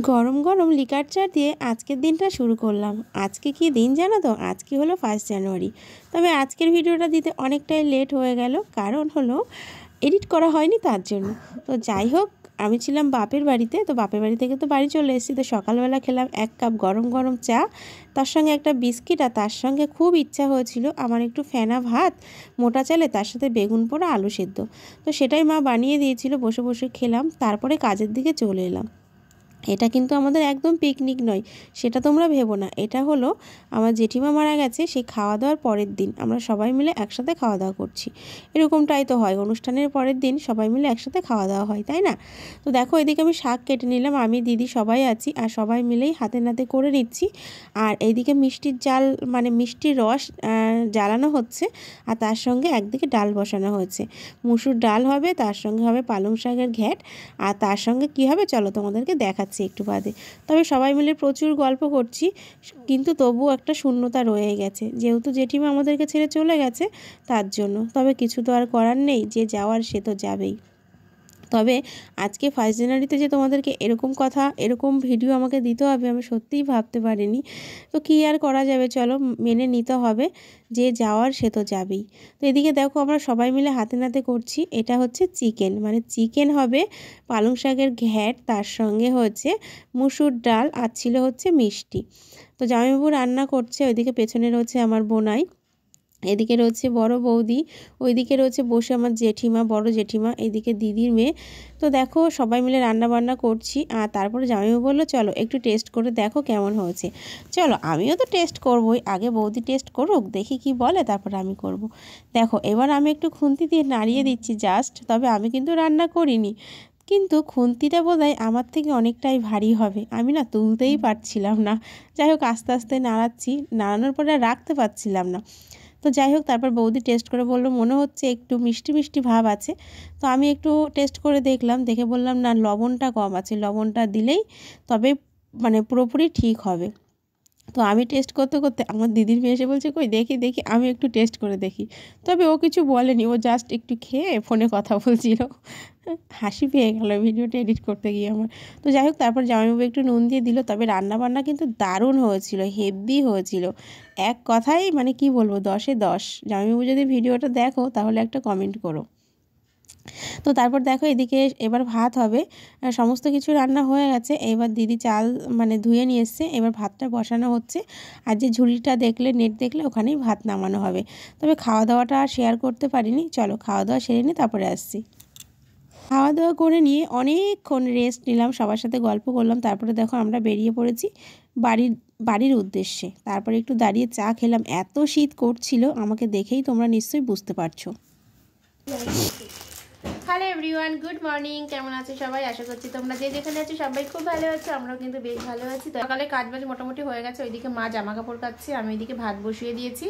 গরম গরম লিকার চা দিয়ে আজকের দিনটা শুরু করলাম। আজকে কি দিন জানো তো? আজকে হলো 1 জানুয়ারি। তবে আজকের ভিডিওটা দিতে অনেকটাই লেট হয়ে গেল, কারণ হলো এডিট করা হয়নি তার জন্য। তো যাই হোক, আমি ছিলাম বাপের বাড়িতে, তো বাপের বাড়ি থেকে তো বাড়ি চলে এসেছি। তো সকালবেলা খেলাম 1 কাপ গরম গরম চা, তার সঙ্গে একটা বিস্কিট, আর তার সঙ্গে খুব ইচ্ছা হয়েছিল আমার একটু ফেনা ভাত মোটা চালে, তার সাথে বেগুন পোড়া আলু সেদ্ধ। তো সেটাই মা বানিয়ে দিয়েছিল, বসে বসে খেলাম, তারপরে কাজের দিকে চলে এলাম। এটা কিন্তু আমাদের একদম পিকনিক নয়, সেটা তোমরা ভেবো না। এটা হলো আমার জেঠিমা মারা গেছে সেই খাওয়া দাওয়ার পরের দিন আমরা সবাই মিলে একসাথে খাওয়া দাওয়া করছি। এরকমটাই তো হয়, অনুষ্ঠানের পরের দিন সবাই মিলে একসাথে খাওয়া দাওয়া হয়, তাই না? তো দেখো, এদিকে আমি শাক কেটে নিলাম, আমি দিদি সবাই আছি, আর সবাই মিলেই হাতে নাতে করে নিচ্ছি। আর এইদিকে মিষ্টির জাল, মানে মিষ্টির রস জ্বালানো হচ্ছে, আর তার সঙ্গে একদিকে ডাল বসানো হয়েছে। মুসুর ডাল হবে, তার সঙ্গে হবে পালং শাকের ঘ্যাট, আর তার সঙ্গে কী হবে চলো তোমাদেরকে দেখাচ্ছি একটু বাদে। তবে সবাই মিলে প্রচুর গল্প করছি, কিন্তু তবুও একটা শূন্যতা রয়ে গেছে, যেহেতু জেঠিমা আমাদেরকে ছেড়ে চলে গেছে তার জন্য। তবে কিছু তো আর করার নেই, যে যাওয়ার সে তো যাবেই। তবে আজকে 1 জানুয়ারিতে যে তোমাদেরকে এরকম কথা, এরকম ভিডিও আমাকে দিতে হবে, আমি সত্যিই ভাবতে পারিনি। তো কী আর করা যাবে, চলো মেনে নিতে হবে, যে যাওয়ার সে তো যাবেই। তো এদিকে দেখো, আমরা সবাই মিলে হাতে নাতে করছি। এটা হচ্ছে চিকেন, মানে চিকেন হবে, পালং শাকের ঘ্যাট, তার সঙ্গে হচ্ছে মুসুর ডাল, আর ছিল হচ্ছে মিষ্টি। তো জামাইবাবু রান্না করছে, ওইদিকে পেছনে রয়েছে আমার বোনাই, এদিকে রয়েছে বড় বৌদি, ওইদিকে রয়েছে বসে আমার জেঠিমা, বড় জেঠিমা, এইদিকে দিদির মেয়ে। তো দেখো সবাই মিলে রান্না বান্না করছি, আর তারপরে জামাইবাবু বললো চলো একটু টেস্ট করে দেখো কেমন হয়েছে। চলো আমিও তো টেস্ট করবোই, আগে বৌদি টেস্ট করুক, দেখি কি বলে, তারপরে আমি করব। দেখো এবার আমি একটু খুন্তি দিয়ে নাড়িয়ে দিচ্ছি জাস্ট, তবে আমি কিন্তু রান্না করিনি, কিন্তু খুন্তিটা বোধহয় আমার থেকে অনেকটাই ভারী হবে, আমি না তুলতেই পারছিলাম না। যাই হোক আস্তে আস্তে নাড়াচ্ছি, নাড়ানোর পরে আর রাখতে পারছিলাম না। তো যাই হোক, তারপর বৌদি টেস্ট করে বললো মনে হচ্ছে একটু মিষ্টি মিষ্টি ভাব আছে। তো আমি একটু টেস্ট করে দেখলাম, দেখে বললাম না, লবণটা কম আছে, লবণটা দিলেই তবে মানে পুরোপুরি ঠিক হবে। তো আমি টেস্ট করতে করতে আমার দিদির মেয়ে এসে বলছে কই দেখি দেখি, আমি একটু টেস্ট করে দেখি। তবে ও কিছু বলেনি, ও জাস্ট একটু খেয়ে ফোনে কথা বলছিল। হাসি পেয়ে গেল ভিডিওটা এডিট করতে গিয়ে আমার। তো যাই হোক, তারপর জামাইবাবু একটু নুন দিয়ে দিল। তবে রান্নাবান্না কিন্তু দারুণ হয়েছিল, হেভি হয়েছিল, এক কথাই মানে কি বলবো, 10-এ 10। জামাইবাবু যদি ভিডিওটা দেখো তাহলে একটা কমেন্ট করো। তো তারপর দেখো এদিকে এবার ভাত হবে, সমস্ত কিছু রান্না হয়ে গেছে। এবার দিদি চাল মানে ধুয়ে নিয়ে এসছে, এবার ভাতটা বসানো হচ্ছে। আর যে ঝুড়িটা দেখলে, নেট দেখলে, ওখানেই ভাত নামানো হবে। তবে খাওয়া দাওয়াটা আর শেয়ার করতে পারিনি, চলো খাওয়া দাওয়া সেরে নিয়ে তারপরে আসছি। খাওয়া দাওয়া করে নিয়ে অনেকক্ষণ রেস্ট নিলাম, সবার সাথে গল্প করলাম, তারপরে দেখো আমরা বেরিয়ে পড়েছি বাড়ির বাড়ির উদ্দেশ্যে। তারপরে একটু দাঁড়িয়ে চা খেলাম, এত শীত করছিল, আমাকে দেখেই তোমরা নিশ্চয়ই বুঝতে পারছো। হ্যালো এভরিওয়ান, গুড মর্নিং, কেমন আছো সবাই? আশা করছি তোমরা যে যেখানে আছো সবাই খুব ভালো আছো, আমরাও কিন্তু বেশ ভালো আছি। তো সকালে কাজ বাজ মোটামুটি হয়ে গেছে, ওইদিকে মা জামা কাপড় কাচ্ছে, আমি ওইদিকে ভাত বসিয়ে দিয়েছি।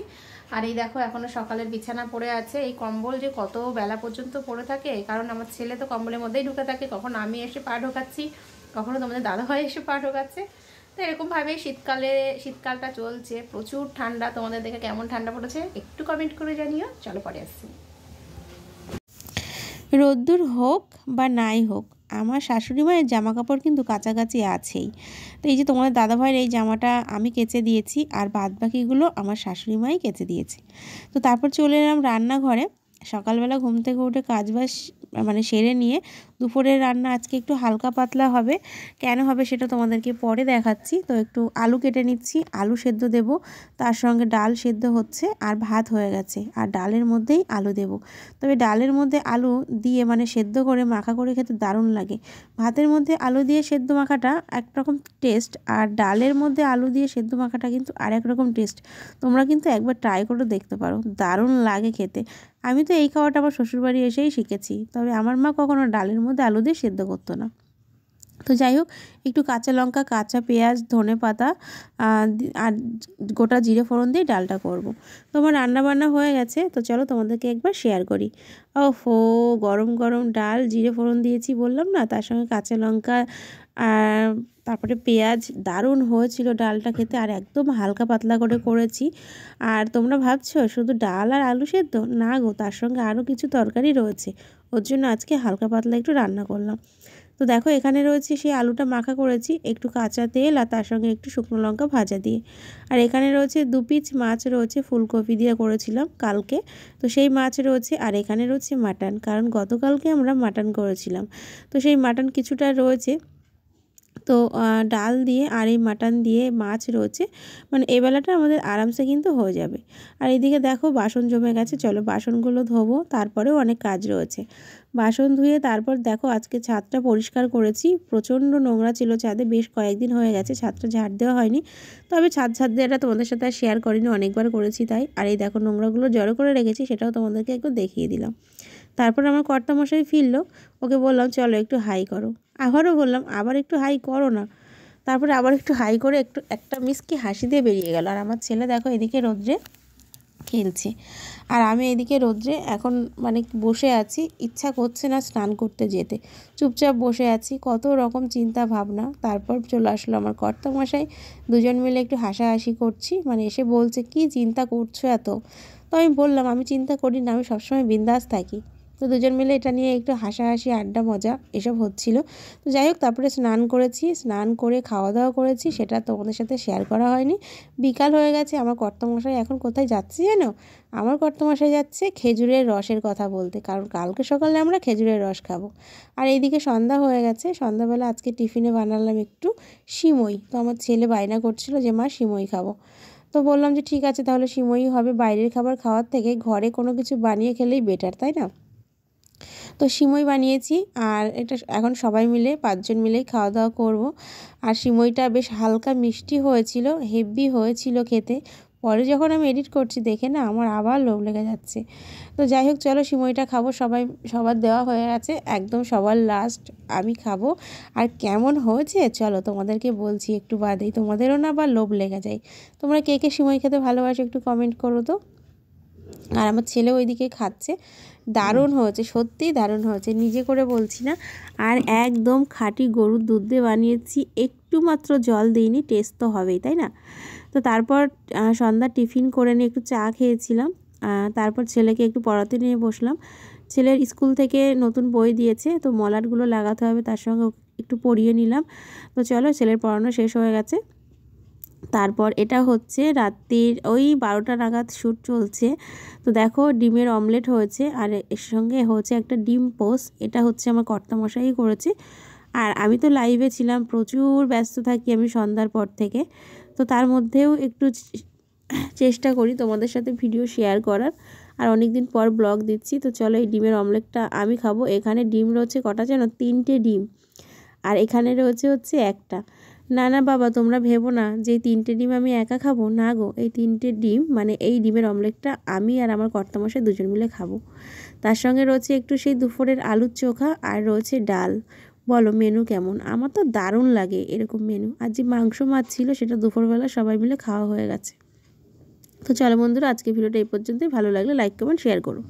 আর এই দেখো এখনো সকালের বিছানা পড়ে আছে। এই কম্বল যে কত বেলা পর্যন্ত পড়ে থাকে, কারণ আমার ছেলে তো কম্বলের মধ্যেই ঢুকে থাকে, কখন আমি এসে পা ঢোকাচ্ছি, কখনো তোমাদের দাদাভাই এসে পা ঢোকাচ্ছে। তো এরকমভাবেই শীতকালটা চলছে, প্রচুর ঠান্ডা। তোমাদের দেখে কেমন ঠান্ডা পড়েছে একটু কমেন্ট করে জানিও। চলো পরে আসছি। রোদ্দুর হোক বা নাই হোক, আমার শাশুড়ি মায়ের জামা কাপড় কিন্তু কাছাকাছি আছেই। তো এই যে তোমাদের দাদাভাইয়ের এই জামাটা আমি কেচে দিয়েছি, আর বাদ বাকিগুলো আমার শাশুড়ি মাই কেচে দিয়েছে। তো তারপর চলে এলাম রান্নাঘরে। সকালবেলা ঘুম থেকে উঠে কাজবাজ মানে সেরে নিয়ে দুপুরের রান্না আজকে একটু হালকা পাতলা হবে। কেন হবে সেটা তোমাদেরকে পরে দেখাচ্ছি। তো একটু আলু কেটে নিচ্ছি, আলু সেদ্ধ দেব, তার সঙ্গে ডাল সেদ্ধ হচ্ছে, আর ভাত হয়ে গেছে, আর ডালের মধ্যেই আলু দেব। তবে ডালের মধ্যে আলু দিয়ে মানে সেদ্ধ করে মাখা করে খেতে দারুণ লাগে। ভাতের মধ্যে আলু দিয়ে সেদ্ধ মাখাটা একরকম টেস্ট, আর ডালের মধ্যে আলু দিয়ে সেদ্ধ মাখাটা কিন্তু আরেক রকম টেস্ট। তোমরা কিন্তু একবার ট্রাই করে দেখতে পারো, দারুণ লাগে খেতে। আমি তো এই খাওয়াটা আমার শ্বশুরবাড়ি এসেই শিখেছি, তবে আমার মা কখনো ডালের মধ্যে আলু দিয়ে সেদ্ধ করতো না। তো যাই হোক, একটু কাঁচা লঙ্কা, কাঁচা পেঁয়াজ, ধনে পাতা আর গোটা জিরে ফোড়ন দিয়ে ডালটা করব। তো আমার রান্নাবান্না হয়ে গেছে, তো চলো তোমাদেরকে একবার শেয়ার করি। ওহো, গরম গরম ডাল, জিরে ফোড়ন দিয়েছি বললাম না, তার সঙ্গে কাঁচা লঙ্কা আর তারপরে পেঁয়াজ, দারুণ হয়েছিল ডালটা খেতে, আর একদম হালকা পাতলা করে করেছি। আর তোমরা ভাবছো শুধু ডাল আর আলু সেদ্ধ? না গো, তার সঙ্গে আরও কিছু তরকারি রয়েছে, ওর জন্য আজকে হালকা পাতলা একটু রান্না করলাম। তো দেখো এখানে রয়েছে সেই আলুটা মাখা করেছি একটু কাঁচা তেল আর তার সঙ্গে একটু শুকনো লঙ্কা ভাজা দিয়ে। আর এখানে রয়েছে 2 পিস মাছ রয়েছে ফুলকপি দিয়ে করেছিলাম কালকে, তো সেই মাছ রয়েছে। আর এখানে রয়েছে মাটন, কারণ গতকালকে আমরা মাটন করেছিলাম, তো সেই মাটন কিছুটা রয়েছে। তো ডাল দিয়ে আর এই মাটন দিয়ে মাছ রয়েছে, মানে এই বেলাটা আমাদের আরামসে কিন্তু হয়ে যাবে। আর এইদিকে দেখো বাসন জমে গেছে, চলো বাসনগুলো ধোবো, তারপরেও অনেক কাজ রয়েছে। বাসন ধুয়ে তারপর দেখো আজকে ছাদটা পরিষ্কার করেছি, প্রচণ্ড নোংরা ছিল ছাদে, বেশ কয়েকদিন হয়ে গেছে ছাদটা ঝাড় দেওয়া হয়নি। তবে ছাদ দেওয়াটা তোমাদের সাথে আর শেয়ার করিনি, অনেকবার করেছি তাই। আর এই দেখো নোংরাগুলো জড়ো করে রেখেছি, সেটাও তোমাদেরকে একটু দেখিয়ে দিলাম। তারপর আমার কর্তামশাই ফিরলো, ওকে বললাম চলো একটু হাই করো, আবারও বললাম আবার একটু হাই করো না। তারপরে আবার একটু হাই করে একটু একটা মিষ্টি হাসি দিয়ে বেরিয়ে গেল। আর আমার ছেলে দেখো এদিকে রোদ্রে খেলছে, আর আমি এদিকে রোদ্রে এখন মানে বসে আছি, ইচ্ছা করছে না স্নান করতে যেতে, চুপচাপ বসে আছি, কত রকম চিন্তা ভাবনা। তারপর চলে আসলো আমার কর্তামশাই, দুজন মিলে একটু হাসাহাসি করছি, মানে এসে বলছে কি চিন্তা করছো এত। তো আমি বললাম আমি চিন্তা করি না, আমি সবসময় বিন্দাস থাকি। তো দুজন মিলে এটা নিয়ে একটু হাসাহাসি আড্ডা মজা এসব হচ্ছিল। তো যাই হোক, তারপরে স্নান করেছি, স্নান করে খাওয়া দাওয়া করেছি, সেটা তোমাদের সাথে শেয়ার করা হয়নি। বিকাল হয়ে গেছে, আমার কর্তামশাই এখন কোথায় যাচ্ছে জানো? আমার কর্তামশাই যাচ্ছে খেজুরের রসের কথা বলতে, কারণ কালকে সকালে আমরা খেজুরের রস খাবো। আর এইদিকে সন্ধ্যা হয়ে গেছে, সন্ধ্যাবেলা আজকে টিফিনে বানালাম একটু সিমই। তো আমার ছেলে বায়না করছিল যে মা সিমই খাবো, তো বললাম যে ঠিক আছে তাহলে সিমই হবে, বাইরের খাবার খাওয়ার থেকে ঘরে কোনো কিছু বানিয়ে খেলেই বেটার, তাই না? তো সিমই বানিয়েছি, আর এটা এখন সবাই মিলে 5 জন মিলেই খাওয়া দাওয়া করব। আর সিমইটা বেশ হালকা মিষ্টি হয়েছিল, হেভি হয়েছিল খেতে। পরে যখন আমি এডিট করছি দেখে না আমার আবার লোভ লেগে যাচ্ছে। তো যাই হোক চলো সিমইটা খাবো, সবার দেওয়া হয়ে গেছে, একদম সবার লাস্ট আমি খাবো। আর কেমন হয়েছে চলো তোমাদেরকে বলছি একটু বাদেই, তোমাদেরও না আবার লোভ লেগে যায়। তোমরা কে কে সিমই খেতে ভালোবাসো একটু কমেন্ট করো তো। আর আমার ছেলে ওইদিকে খাচ্ছে, দারুণ হয়েছে, সত্যিই দারুণ হয়েছে, নিজে করে বলছি না। আর একদম খাঁটি গরুর দুধ দিয়ে বানিয়েছি, একটু মাত্র জল দিইনি, টেস্ট তো হবেই তাই না? তো তারপর সন্ধ্যা টিফিন করে নিয়ে একটু চা খেয়েছিলাম। তারপর ছেলেকে একটু পড়াতে নিয়ে বসলাম। ছেলের স্কুল থেকে নতুন বই দিয়েছে, তো মলাটগুলো লাগাতে হবে, তার সঙ্গে একটু পড়িয়ে নিলাম। তো চলো ছেলের পড়ানো শেষ হয়ে গেছে। তারপর এটা হচ্ছে রাত্রির ওই 12টা নাগাদ শ্যুট চলছে। তো দেখো ডিমের অমলেট হয়েছে, আর এর সঙ্গে হচ্ছে একটা ডিম পোস্ট, এটা হচ্ছে আমার কর্তামশাই করেছে। আর আমি তো লাইভে ছিলাম, প্রচুর ব্যস্ত থাকি আমি সন্ধ্যার পর থেকে। তো তার মধ্যেও একটু চেষ্টা করি তোমাদের সাথে ভিডিও শেয়ার করার, আর অনেক দিন পর ব্লগ দিচ্ছি। তো চলো এই ডিমের অমলেটটা আমি খাবো। এখানে ডিম রয়েছে কটা যেন, 3টে ডিম, আর এখানে রয়েছে হচ্ছে একটা। না না বাবা তোমরা ভেবো না যে 3টে ডিম আমি একা খাবো, না গো, এই 3টে ডিম মানে এই ডিমের অমলেটটা আমি আর আমার কর্তামশাই দুজন মিলে খাবো। তার সঙ্গে রয়েছে একটু সেই দুপুরের আলুর চোখা, আর রয়েছে ডাল। বলো মেনু কেমন? আমার তো দারুণ লাগে এরকম মেনু। আর যে মাংস মাছ ছিল সেটা দুপুরবেলা সবাই মিলে খাওয়া হয়ে গেছে। তো চলো বন্ধুরা, আজকে ভিডিওটা এই পর্যন্তই, ভালো লাগলে লাইক কমেন্ট শেয়ার করো।